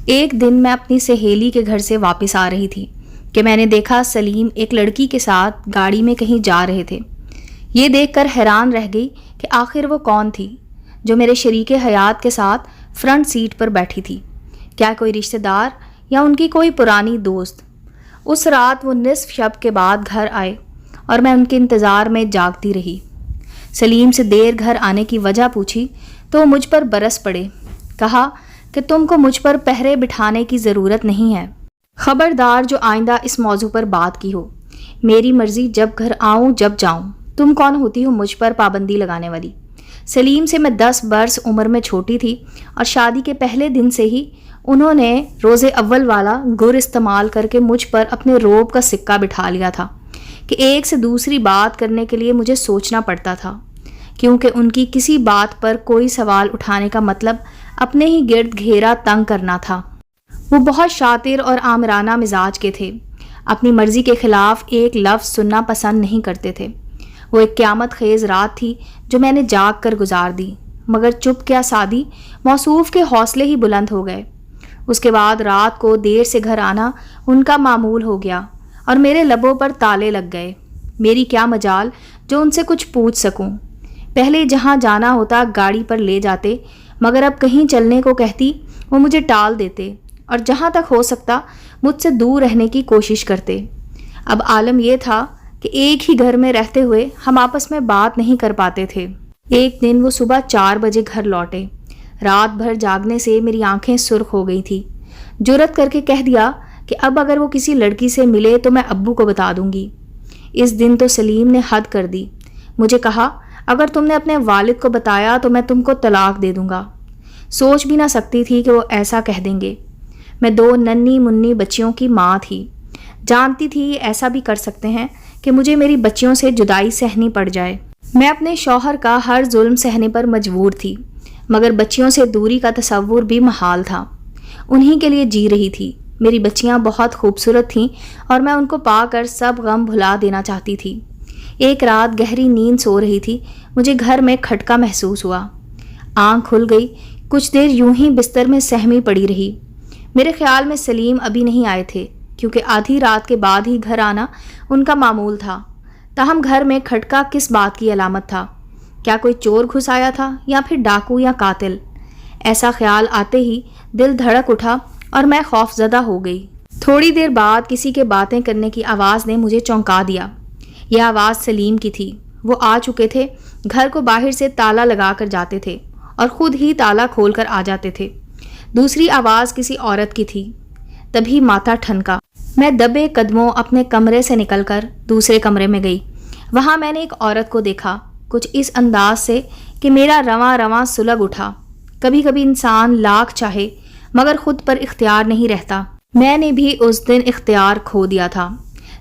ایک دن میں اپنی سہیلی کے گھر سے واپس آ رہی تھی کہ میں نے دیکھا سلیم ایک لڑکی کے ساتھ گاڑی میں کہیں جا رہے تھے۔ یہ دیکھ کر حیران رہ گئی کہ آخر وہ کون تھی جو میرے شریک حیات کے ساتھ فرنٹ سیٹ پر بیٹھی تھی۔ کیا کوئی رشتہ دار یا ان کی کوئی پرانی دوست؟ اس رات وہ نصف شب کے بعد گھر آئے اور میں ان کے انتظار میں جاگتی رہی۔ سلیم سے دیر گھر آنے کی وجہ پوچھی تو وہ مجھ پر برس پڑے۔ کہا کہ تم کو مجھ پر پہرے بٹھانے کی ضرورت نہیں ہے۔ خبردار جو آئندہ اس موضوع پر بات کی ہو۔ میری مرضی، جب گھر آؤں جب جاؤں۔ تم کون ہوتی ہو مجھ پر پابندی لگانے والی؟ سلیم سے میں 10 برس عمر میں چھوٹی تھی اور شادی کے پہلے دن سے ہی انہوں نے روز اول والا گر استعمال کر کے مجھ پر اپنے روب کا سکہ بٹھا لیا تھا کہ ایک سے دوسری بات کرنے کے لیے مجھے سوچنا پڑتا تھا، کیونکہ ان کی کسی بات پر کوئی سوال اٹھانے کا مطلب اپنے ہی گرد گھیرا تنگ کرنا تھا۔ وہ بہت شاطر اور آمرانہ مزاج کے تھے، اپنی مرضی کے خلاف ایک لفظ سننا پسند نہیں کرتے تھے۔ وہ ایک قیامت خیز رات تھی جو میں نے جاگ کر گزار دی، مگر چپ کیا سادی موصوف کے حوصلے ہی بلند ہو گئے۔ اس کے بعد رات کو دیر سے گھر آنا ان کا معمول ہو گیا اور میرے لبوں پر تالے لگ گئے۔ میری کیا مجال جو ان سے کچھ پوچھ سکوں۔ پہلے جہاں جانا ہوتا گاڑی پر لے جاتے، مگر اب کہیں چلنے کو کہتی وہ مجھے ٹال دیتے اور جہاں تک ہو سکتا مجھ سے دور رہنے کی کوشش کرتے۔ اب عالم یہ تھا کہ ایک ہی گھر میں رہتے ہوئے ہم آپس میں بات نہیں کر پاتے تھے۔ ایک دن وہ صبح 4 بجے گھر لوٹے۔ رات بھر جاگنے سے میری آنکھیں سرخ ہو گئی تھی۔ جرأت کر کے کہہ دیا کہ اب اگر وہ کسی لڑکی سے ملے تو میں ابو کو بتا دوں گی۔ اس دن تو سلیم نے حد کر دی۔ مجھے کہا اگر تم نے اپنے والد کو بتایا تو میں تم کو طلاق دے دوں گا۔ سوچ بھی نہ سکتی تھی کہ وہ ایسا کہہ دیں گے۔ میں 2 ننھی منی بچیوں کی ماں تھی، جانتی تھی یہ ایسا بھی کر سکتے ہیں کہ مجھے میری بچیوں سے جدائی سہنی پڑ جائے۔ میں اپنے شوہر کا ہر ظلم سہنے پر مجبور تھی، مگر بچیوں سے دوری کا تصور بھی محال تھا۔ انہی کے لیے جی رہی تھی۔ میری بچیاں بہت خوبصورت تھیں اور میں ان کو پا کر سب غم بھلا دینا چاہتی تھی۔ ایک رات گہری نیند سو رہی تھی، مجھے گھر میں کھٹکا محسوس ہوا۔ آنکھ کھل گئی، کچھ دیر یوں ہی بستر میں سہمی پڑی رہی۔ میرے خیال میں سلیم ابھی نہیں آئے تھے، کیونکہ آدھی رات کے بعد ہی گھر آنا ان کا معمول تھا۔ تاہم گھر میں کھٹکا کس بات کی علامت تھا؟ کیا کوئی چور گھس آیا تھا یا پھر ڈاکو یا قاتل؟ ایسا خیال آتے ہی دل دھڑک اٹھا اور میں خوف زدہ ہو گئی۔ تھوڑی دیر بعد کسی کے باتیں کرنے کی آواز نے مجھے چونکا دیا۔ یہ آواز سلیم کی تھی۔ وہ آ چکے تھے، گھر کو باہر سے تالا لگا کر جاتے تھے اور خود ہی تالا کھول کر آ جاتے تھے۔ دوسری آواز کسی عورت کی تھی۔ تبھی ماتھا ٹھنکا۔ میں دبے قدموں اپنے کمرے سے نکل کر دوسرے کمرے میں گئی۔ وہاں میں نے ایک عورت کو دیکھا، کچھ اس انداز سے کہ میرا رواں رواں سلگ اٹھا۔ کبھی کبھی انسان لاکھ چاہے مگر خود پر اختیار نہیں رہتا۔ میں نے بھی اس دن اختیار کھو دیا تھا۔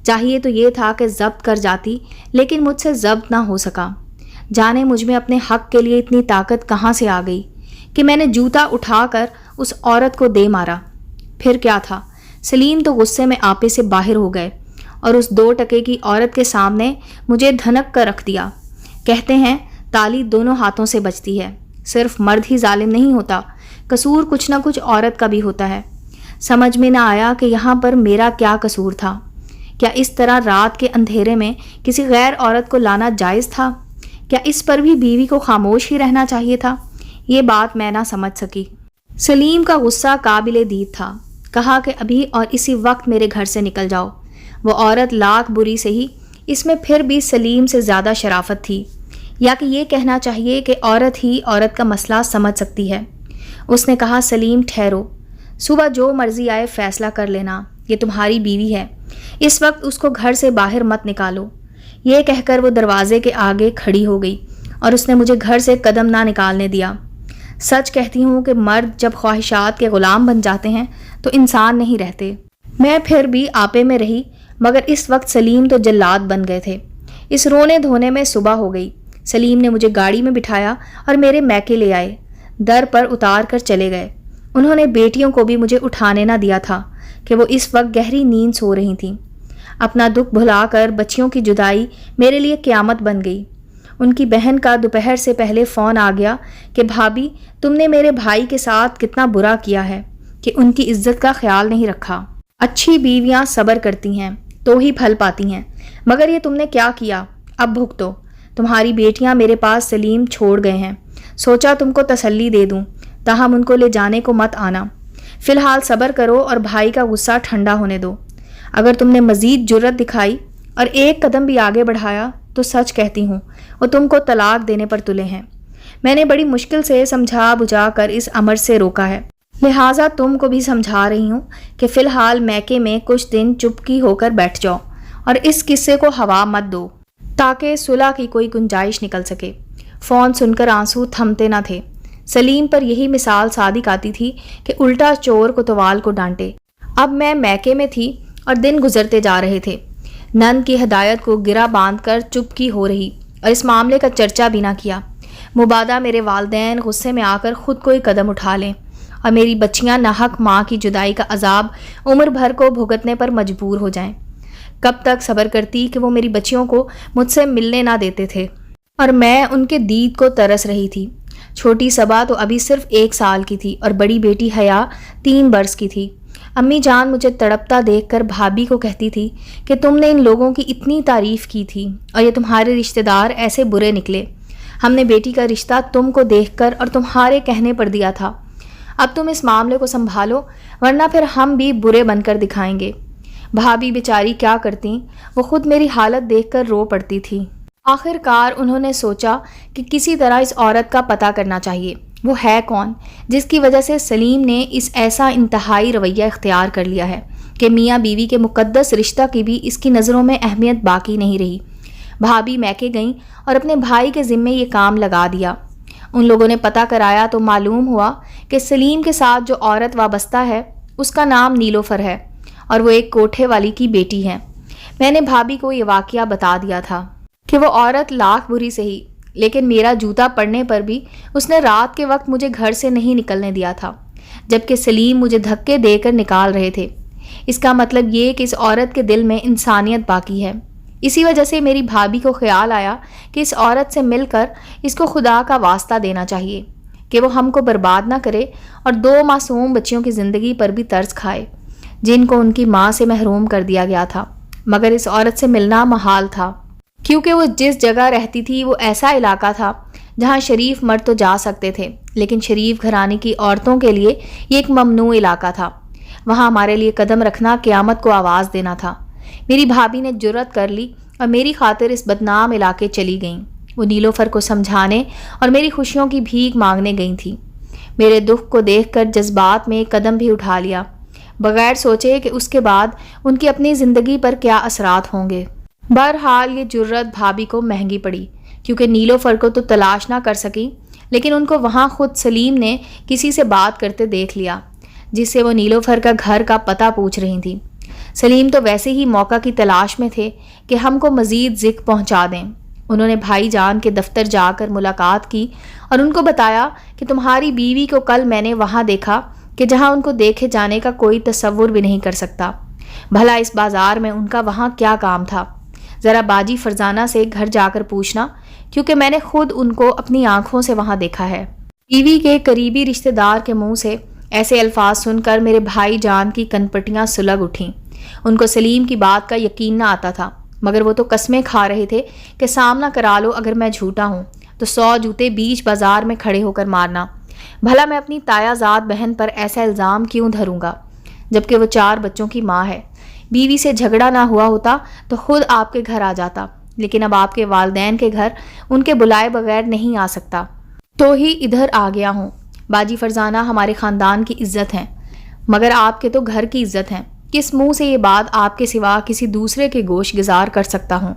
چاہیے تو یہ تھا کہ ضبط کر جاتی، لیکن مجھ سے ضبط نہ ہو سکا۔ جانے مجھ میں اپنے حق کے لیے اتنی طاقت کہاں سے آ گئی کہ میں نے جوتا اٹھا کر اس عورت کو دے مارا۔ پھر کیا تھا، سلیم تو غصے میں آپے سے باہر ہو گئے اور اس 2 ٹکے کی عورت کے سامنے مجھے دھنک کر رکھ دیا۔ کہتے ہیں تالی دونوں ہاتھوں سے بجتی ہے۔ صرف مرد ہی ظالم نہیں ہوتا، قصور کچھ نہ کچھ عورت کا بھی ہوتا ہے۔ سمجھ میں نہ آیا کہ یہاں پر میرا کیا قصور تھا۔ کیا اس طرح رات کے اندھیرے میں کسی غیر عورت کو لانا جائز تھا؟ کیا اس پر بھی بیوی کو خاموش ہی رہنا چاہیے تھا؟ یہ بات میں نہ سمجھ سکی۔ سلیم کا غصہ قابل دید تھا۔ کہا کہ ابھی اور اسی وقت میرے گھر سے نکل جاؤ۔ وہ عورت لاکھ بری سے ہی، اس میں پھر بھی سلیم سے زیادہ شرافت تھی، یا کہ یہ کہنا چاہیے کہ عورت ہی عورت کا مسئلہ سمجھ سکتی ہے۔ اس نے کہا سلیم ٹھہرو، صبح جو مرضی آئے فیصلہ کر لینا، یہ تمہاری بیوی ہے، اس وقت اس کو گھر سے باہر مت نکالو۔ یہ کہہ کر وہ دروازے کے آگے کھڑی ہو گئی اور اس نے مجھے گھر سے قدم نہ نکالنے دیا۔ سچ کہتی ہوں کہ مرد جب خواہشات کے غلام بن جاتے ہیں تو انسان نہیں رہتے۔ میں پھر بھی آپے میں رہی، مگر اس وقت سلیم تو جلاد بن گئے تھے۔ اس رونے دھونے میں صبح ہو گئی۔ سلیم نے مجھے گاڑی میں بٹھایا اور میرے میکے لے آئے، در پر اتار کر چلے گئے۔ انہوں نے بیٹیوں کو بھی مجھے اٹھانے نہ دیا تھا کہ وہ اس وقت گہری نیند سو رہی تھیں۔ اپنا دکھ بھلا کر بچیوں کی جدائی میرے لیے قیامت بن گئی۔ ان کی بہن کا دوپہر سے پہلے فون آ گیا کہ بھابھی تم نے میرے بھائی کے ساتھ کتنا برا کیا ہے، کہ ان کی عزت کا خیال نہیں رکھا۔ اچھی بیویاں صبر کرتی ہیں تو ہی پھل پاتی ہیں، مگر یہ تم نے کیا کیا؟ اب بھگتو۔ تمہاری بیٹیاں میرے پاس سلیم چھوڑ گئے ہیں، سوچا تم کو تسلی دے دوں، تاہم ان کو لے جانے کو مت آنا۔ فی الحال صبر کرو اور بھائی کا غصہ ٹھنڈا ہونے دو۔ اگر تم نے مزید جرت دکھائی اور ایک قدم بھی آگے بڑھایا تو سچ کہتی ہوں وہ تم کو طلاق دینے پر تلے ہیں۔ میں نے بڑی مشکل سے سمجھا بجھا کر اس امر سے روکا ہے، لہٰذا تم کو بھی سمجھا رہی ہوں کہ فی الحال میکے میں کچھ دن چپکی ہو کر بیٹھ جاؤ اور اس قصے کو ہوا مت دو تاکہ صلح کی کوئی گنجائش نکل سکے۔ فون سن کر آنسو تھمتے نہ تھے۔ سلیم پر یہی مثال صادق آتی تھی کہ الٹا چور کوتوال کو ڈانٹے۔ اب میں میکے میں تھی اور دن گزرتے جا رہے تھے۔ نند کی ہدایت کو گرہ باندھ کر چپکی ہو رہی اور اس معاملے کا چرچا بھی نہ کیا۔ مبادا میرے والدین غصے میں آ کر خود کوئی قدم اٹھا لیں اور میری بچیاں ناحق ماں کی جدائی کا عذاب عمر بھر کو بھگتنے پر مجبور ہو جائیں۔ کب تک صبر کرتی کہ وہ میری بچیوں کو مجھ سے ملنے نہ دیتے تھے اور میں ان کے دید کو ترس رہی تھی۔ چھوٹی صبا تو ابھی صرف 1 سال کی تھی اور بڑی بیٹی حیا 3 برس کی تھی۔ امی جان مجھے تڑپتا دیکھ کر بھابھی کو کہتی تھی کہ تم نے ان لوگوں کی اتنی تعریف کی تھی اور یہ تمہارے رشتہ دار ایسے برے نکلے۔ ہم نے بیٹی کا رشتہ تم کو دیکھ کر اور تمہارے کہنے پر دیا تھا۔ اب تم اس معاملے کو سنبھالو ورنہ پھر ہم بھی برے بن کر دکھائیں گے۔ بھابھی بیچاری کیا کرتی، وہ خود میری حالت دیکھ کر رو پڑتی تھی۔ آخر کار انہوں نے سوچا کہ کسی طرح اس عورت کا پتہ کرنا چاہیے، وہ ہے کون جس کی وجہ سے سلیم نے اس ایسا انتہائی رویہ اختیار کر لیا ہے کہ میاں بیوی کے مقدس رشتہ کی بھی اس کی نظروں میں اہمیت باقی نہیں رہی۔ بھابھی میکے گئیں اور اپنے بھائی کے ذمے یہ کام لگا دیا۔ ان لوگوں نے پتہ کرایا تو معلوم ہوا کہ سلیم کے ساتھ جو عورت وابستہ ہے اس کا نام نیلوفر ہے اور وہ ایک کوٹھے والی کی بیٹی ہے۔ میں نے بھابھی کو یہ واقعہ بتا دیا تھا کہ وہ عورت لاکھ بری سہی، لیکن میرا جوتا پڑنے پر بھی اس نے رات کے وقت مجھے گھر سے نہیں نکلنے دیا تھا، جبکہ سلیم مجھے دھکے دے کر نکال رہے تھے۔ اس کا مطلب یہ کہ اس عورت کے دل میں انسانیت باقی ہے۔ اسی وجہ سے میری بھابھی کو خیال آیا کہ اس عورت سے مل کر اس کو خدا کا واسطہ دینا چاہیے کہ وہ ہم کو برباد نہ کرے اور 2 معصوم بچیوں کی زندگی پر بھی ترس کھائے جن کو ان کی ماں سے محروم کر دیا گیا تھا۔ مگر اس عورت سے ملنا محال تھا کیونکہ وہ جس جگہ رہتی تھی وہ ایسا علاقہ تھا جہاں شریف مرد تو جا سکتے تھے، لیکن شریف گھرانے کی عورتوں کے لیے یہ ایک ممنوع علاقہ تھا۔ وہاں ہمارے لیے قدم رکھنا قیامت کو آواز دینا تھا۔ میری بھابھی نے جرت کر لی اور میری خاطر اس بدنام علاقے چلی گئیں۔ وہ نیلوفر کو سمجھانے اور میری خوشیوں کی بھیک مانگنے گئی تھیں۔ میرے دکھ کو دیکھ کر جذبات میں ایک قدم بھی اٹھا لیا، بغیر سوچے کہ اس کے بعد ان کی اپنی زندگی پر کیا اثرات ہوں گے۔ بہرحال یہ جرت بھابھی کو مہنگی پڑی کیونکہ نیلوفر کو تو تلاش نہ کر سکی، لیکن ان کو وہاں خود سلیم نے کسی سے بات کرتے دیکھ لیا جس سے وہ نیلوفر کا گھر کا پتہ پوچھ رہی تھی۔ سلیم تو ویسے ہی موقع کی تلاش میں تھے کہ ہم کو مزید ذکر پہنچا دیں۔ انہوں نے بھائی جان کے دفتر جا کر ملاقات کی اور ان کو بتایا کہ تمہاری بیوی کو کل میں نے وہاں دیکھا کہ جہاں ان کو دیکھے جانے کا کوئی تصور بھی نہیں کر سکتا۔ بھلا اس بازار میں ان کا وہاں کیا کام تھا؟ ذرا باجی فرزانہ سے گھر جا کر پوچھنا، کیونکہ میں نے خود ان کو اپنی آنکھوں سے وہاں دیکھا ہے۔ بیوی کے قریبی رشتہ دار کے منہ سے ایسے الفاظ سن کر میرے بھائی جان کی کنپٹیاں سلگ اٹھیں۔ ان کو سلیم کی بات کا یقین نہ آتا تھا، مگر وہ تو قسمیں کھا رہے تھے کہ سامنا کرا لو، اگر میں جھوٹا ہوں تو 100 جوتے بیچ بازار میں کھڑے ہو کر مارنا۔ بھلا میں اپنی تایا زاد بہن پر ایسا الزام کیوں دھروں گا جبکہ وہ 4 بچوں کی ماں ہے؟ بیوی سے جھگڑا نہ ہوا ہوتا تو خود آپ کے گھر آ جاتا، لیکن اب آپ کے والدین کے گھر ان کے بلائے بغیر نہیں آ سکتا، تو ہی ادھر آ گیا ہوں۔ باجی فرزانہ ہمارے خاندان کی عزت ہیں، مگر آپ کے تو گھر کی عزت ہیں۔ کس منہ سے یہ بات آپ کے سوا کسی دوسرے کے گوش گزار کر سکتا ہوں؟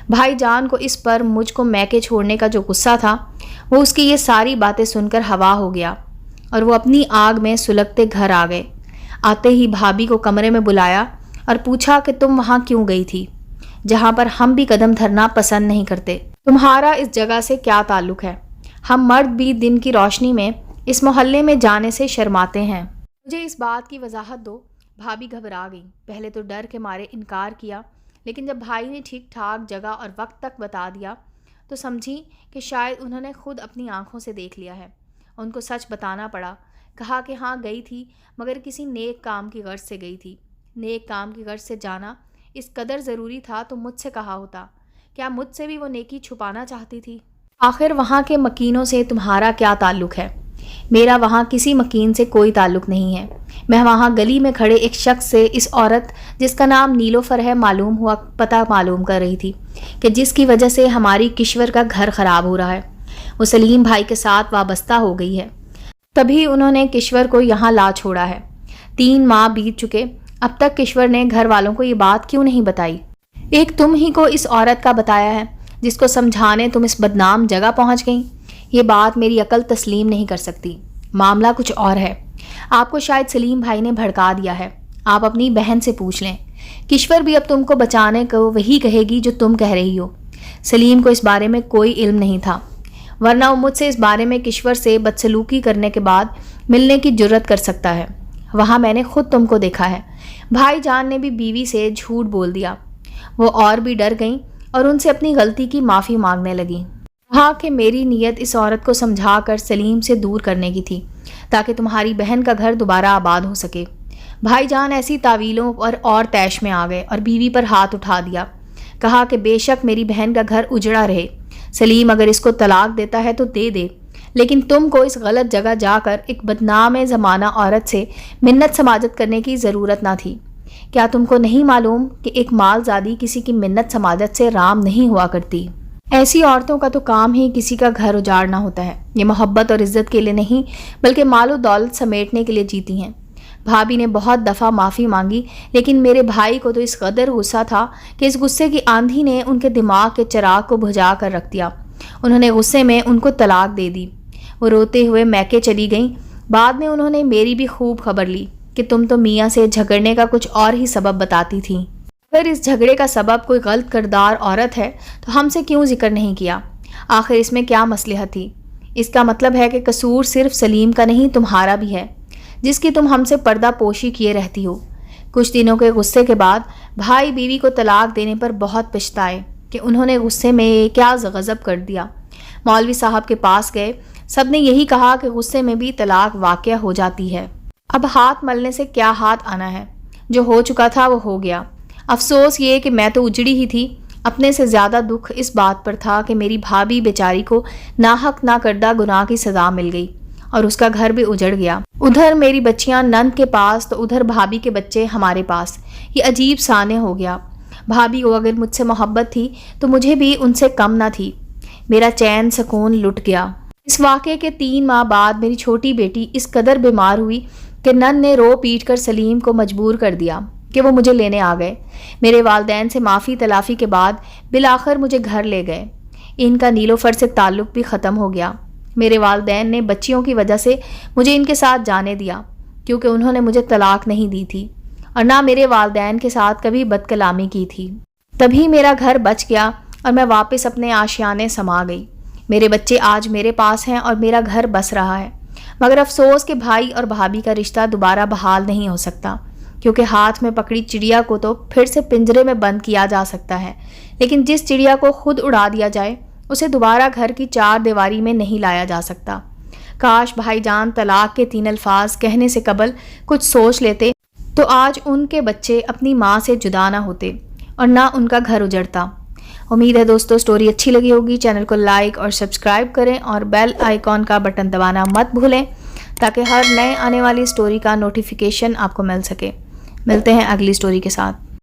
بھائی جان کو اس پر مجھ کو میکے چھوڑنے کا جو غصہ تھا وہ اس کی یہ ساری باتیں سن کر ہوا ہو گیا اور وہ اپنی آگ میں سلگتے گھر آ گئے۔ آتے ہی بھابھی کو کمرے میں بلایا اور پوچھا کہ تم وہاں کیوں گئی تھی جہاں پر ہم بھی قدم دھرنا پسند نہیں کرتے؟ تمہارا اس جگہ سے کیا تعلق ہے؟ ہم مرد بھی دن کی روشنی میں اس محلے میں جانے سے شرماتے ہیں۔ مجھے اس بات کی وضاحت دو۔ بھابھی گھبرا گئی، پہلے تو ڈر کے مارے انکار کیا، لیکن جب بھائی نے ٹھیک ٹھاک جگہ اور وقت تک بتا دیا تو سمجھی کہ شاید انہوں نے خود اپنی آنکھوں سے دیکھ لیا ہے۔ ان کو سچ بتانا پڑا کہا کہ ہاں گئی تھی، مگر کسی نیک کام کی غرض سے گئی تھی۔ نیک کام کی غرض سے جانا اس قدر ضروری تھا تو مجھ سے کہا ہوتا۔ کیا مجھ سے بھی وہ نیکی چھپانا چاہتی تھی؟ آخر وہاں کے مکینوں سے تمہارا کیا تعلق ہے؟ میرا وہاں کسی مکین سے کوئی تعلق نہیں ہے۔ میں وہاں گلی میں کھڑے ایک شخص سے اس عورت جس کا نام نیلوفر ہے معلوم ہوا پتہ معلوم کر رہی تھی کہ جس کی وجہ سے ہماری کشور کا گھر خراب ہو رہا ہے۔ وہ سلیم بھائی کے ساتھ وابستہ ہو گئی ہے، تبھی انہوں نے کشور کو یہاں لا چھوڑا ہے۔ 3 ماہ بیت چکے، اب تک کشور نے گھر والوں کو یہ بات کیوں نہیں بتائی؟ ایک تم ہی کو اس عورت کا بتایا ہے جس کو سمجھانے تم اس بدنام جگہ پہنچ گئیں۔ یہ بات میری عقل تسلیم نہیں کر سکتی۔ معاملہ کچھ اور ہے۔ آپ کو شاید سلیم بھائی نے بھڑکا دیا ہے۔ آپ اپنی بہن سے پوچھ لیں۔ کشور بھی اب تم کو بچانے کو وہی کہے گی جو تم کہہ رہی ہو۔ سلیم کو اس بارے میں کوئی علم نہیں تھا، ورنہ وہ مجھ سے اس بارے میں کشور سے بدسلوکی کرنے کے بعد ملنے کی جرت کر سکتا ہے۔ وہاں میں نے خود تم کو دیکھا ہے۔ بھائی جان نے بھی بیوی سے جھوٹ بول دیا۔ وہ اور بھی ڈر گئیں اور ان سے اپنی غلطی کی معافی مانگنے لگیں۔ کہا کہ میری نیت اس عورت کو سمجھا کر سلیم سے دور کرنے کی تھی تاکہ تمہاری بہن کا گھر دوبارہ آباد ہو سکے۔ بھائی جان ایسی تعویلوں پر اور طیش میں آ گئے اور بیوی پر ہاتھ اٹھا دیا۔ کہا کہ بے شک میری بہن کا گھر اجڑا رہے، سلیم اگر اس کو طلاق دیتا ہے تو دے دے، لیکن تم کو اس غلط جگہ جا کر ایک بدنام زمانہ عورت سے منت سماجت کرنے کی ضرورت نہ تھی۔ کیا تم کو نہیں معلوم کہ ایک مال زادی کسی کی منت سماجت سے رام نہیں ہوا کرتی؟ ایسی عورتوں کا تو کام ہی کسی کا گھر اجاڑنا ہوتا ہے۔ یہ محبت اور عزت کے لیے نہیں بلکہ مال و دولت سمیٹنے کے لیے جیتی ہیں۔ بھابھی نے بہت دفعہ معافی مانگی، لیکن میرے بھائی کو تو اس قدر غصہ تھا کہ اس غصے کی آندھی نے ان کے دماغ کے چراغ کو بجھا کر رکھ دیا۔ انہوں نے غصے میں ان کو طلاق دے دی۔ وہ روتے ہوئے میکے چلی گئیں۔ بعد میں انہوں نے میری بھی خوب خبر لی کہ تم تو میاں سے جھگڑنے کا کچھ اور ہی سبب بتاتی تھیں۔ اگر اس جھگڑے کا سبب کوئی غلط کردار عورت ہے تو ہم سے کیوں ذکر نہیں کیا؟ آخر اس میں کیا مصلحت تھی؟ اس کا مطلب ہے کہ قصور صرف سلیم کا نہیں تمہارا بھی ہے، جس کی تم ہم سے پردہ پوشی کیے رہتی ہو۔ کچھ دنوں کے غصے کے بعد بھائی بیوی کو طلاق دینے پر بہت پچھتائے کہ انہوں نے غصے میں کیا غضب کر دیا۔ مولوی صاحب کے پاس گئے، سب نے یہی کہا کہ غصے میں بھی طلاق واقع ہو جاتی ہے۔ اب ہاتھ ملنے سے کیا ہاتھ آنا ہے؟ جو ہو چکا تھا وہ ہو گیا۔ افسوس یہ کہ میں تو اجڑی ہی تھی۔ اپنے سے زیادہ دکھ اس بات پر تھا کہ میری بھابھی بیچاری کو ناحق نہ کردہ گناہ کی سزا مل گئی اور اس کا گھر بھی اجڑ گیا۔ ادھر میری بچیاں نند کے پاس تو ادھر بھابھی کے بچے ہمارے پاس۔ یہ عجیب سانے ہو گیا۔ بھابھی کو اگر مجھ سے محبت تھی تو مجھے بھی ان سے کم نہ تھی۔ میرا چین سکون لٹ گیا۔ اس واقعے کے 3 ماہ بعد میری چھوٹی بیٹی اس قدر بیمار ہوئی کہ نن نے رو پیٹ کر سلیم کو مجبور کر دیا کہ وہ مجھے لینے آ گئے۔ میرے والدین سے معافی تلافی کے بعد بالآخر مجھے گھر لے گئے۔ ان کا نیلوفر سے تعلق بھی ختم ہو گیا۔ میرے والدین نے بچیوں کی وجہ سے مجھے ان کے ساتھ جانے دیا، کیونکہ انہوں نے مجھے طلاق نہیں دی تھی اور نہ میرے والدین کے ساتھ کبھی بد کلامی کی تھی۔ تبھی میرا گھر بچ گیا اور میں واپس اپنے آشیانے سما گئی۔ میرے بچے آج میرے پاس ہیں اور میرا گھر بس رہا ہے، مگر افسوس کہ بھائی اور بھابھی کا رشتہ دوبارہ بحال نہیں ہو سکتا، کیونکہ ہاتھ میں پکڑی چڑیا کو تو پھر سے پنجرے میں بند کیا جا سکتا ہے، لیکن جس چڑیا کو خود اڑا دیا جائے اسے دوبارہ گھر کی 4 دیواری میں نہیں لایا جا سکتا۔ کاش بھائی جان طلاق کے 3 الفاظ کہنے سے قبل کچھ سوچ لیتے تو آج ان کے بچے اپنی ماں سے جدا نہ ہوتے اور نہ ان کا گھر اجڑتا۔ امید ہے دوستو سٹوری اچھی لگی ہوگی۔ چینل کو لائک اور سبسکرائب کریں اور بیل آئیکن کا بٹن دبانا مت بھولیں تاکہ ہر نئے آنے والی سٹوری کا نوٹیفیکیشن آپ کو مل سکے۔ ملتے ہیں اگلی سٹوری کے ساتھ۔